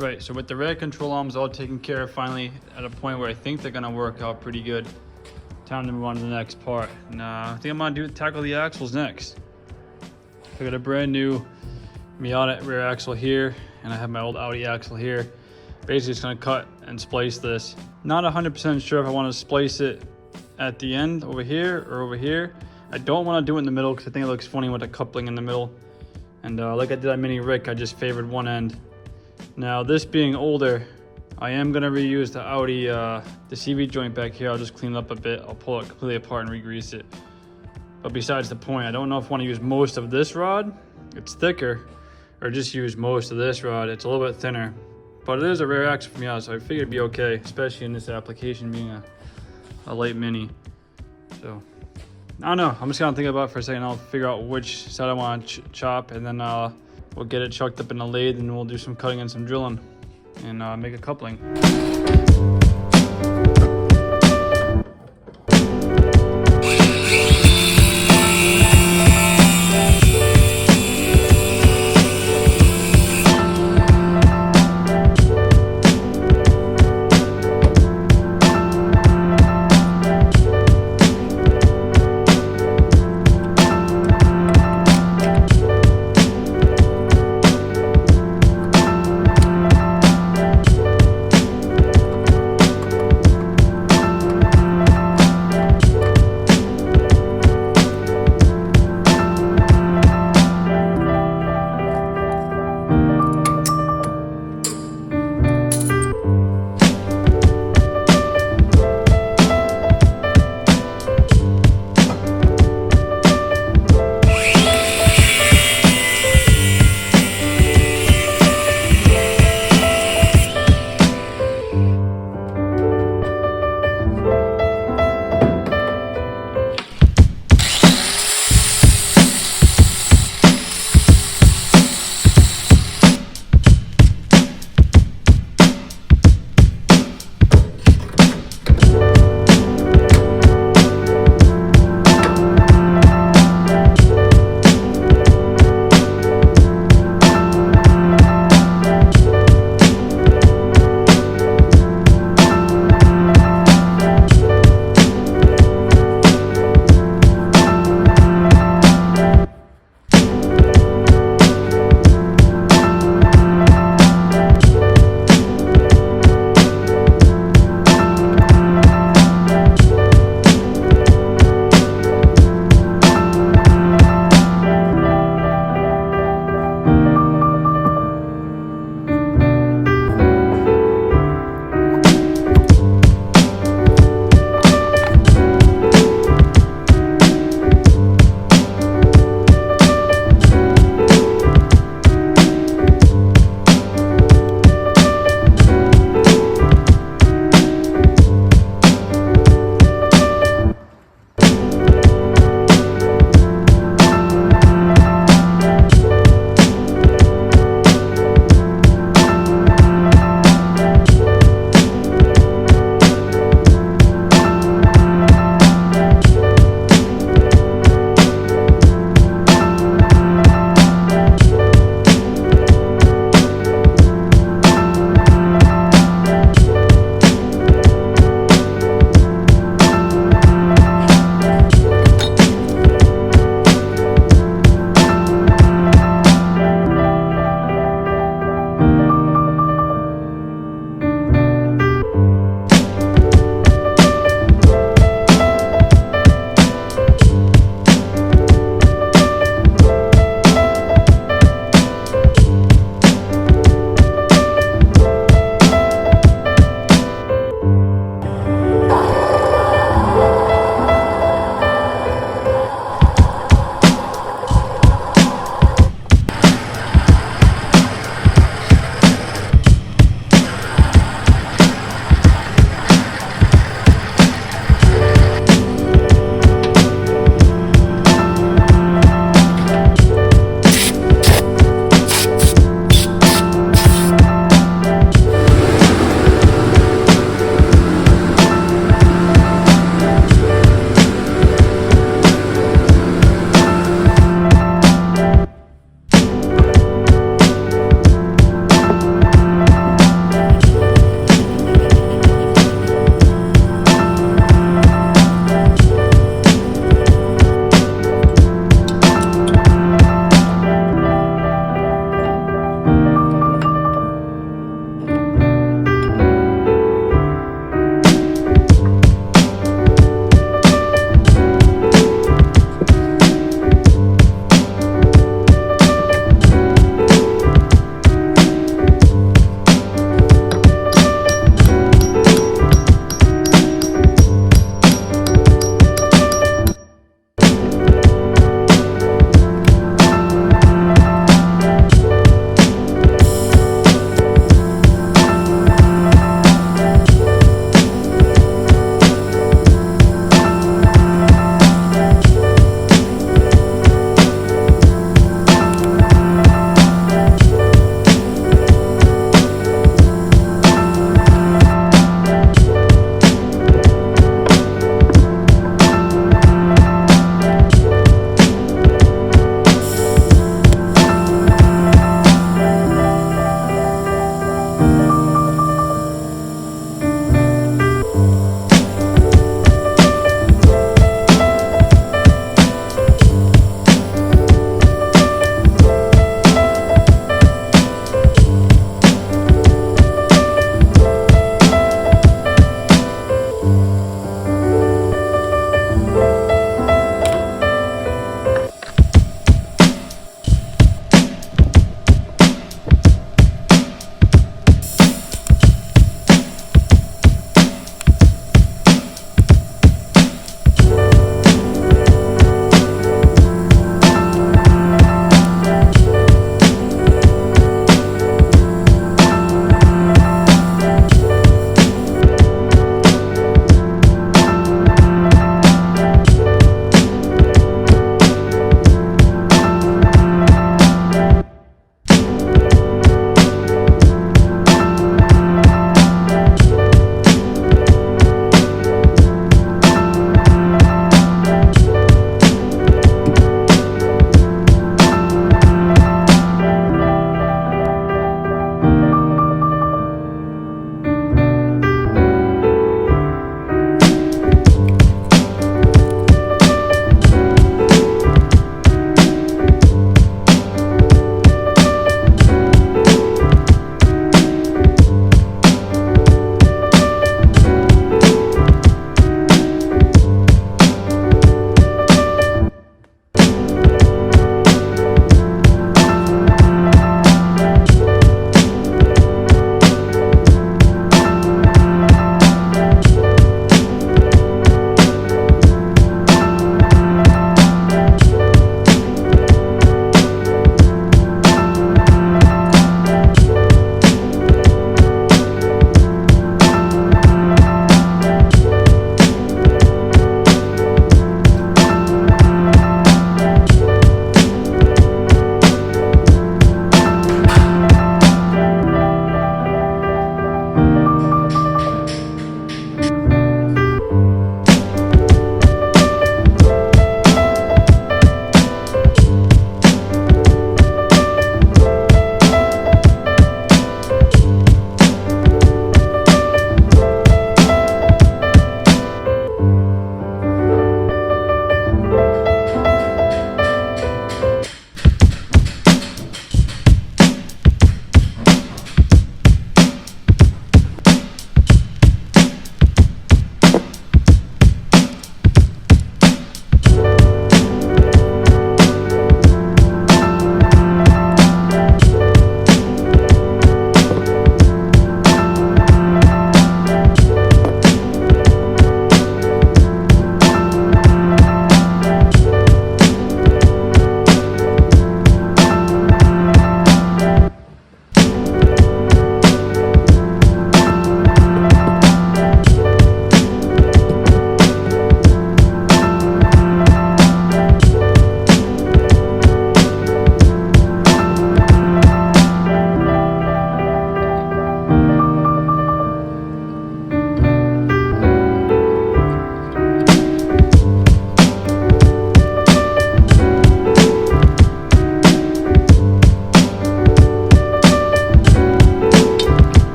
Right, so with the rear control arms all taken care of, finally at a point where I think they're gonna work out pretty good. Time to move on to the next part. And I think I'm gonna tackle the axles next. I got a brand new Miata rear axle here, and I have my old Audi axle here. Basically, just gonna cut and splice this. Not 100% sure if I want to splice it at the end over here or over here. I don't want to do it in the middle because I think it looks funny with a coupling in the middle. And like I did on Mini Rick, I just favored one end. Now, this being older, I am gonna reuse the Audi, the CV joint back here. I'll just clean it up a bit. I'll pull it completely apart and re-grease it. But besides the point, I don't know if I want to use most of this rod. It's thicker, or just use most of this rod. It's a little bit thinner, but it is a rear axle for me out, so I figured it'd be okay, especially in this application being a light Mini. So I don't know. I'm just gonna think about it for a second. I'll figure out which side I want to chop, and then we'll get it chucked up in a lathe, and we'll do some cutting and some drilling and make a coupling.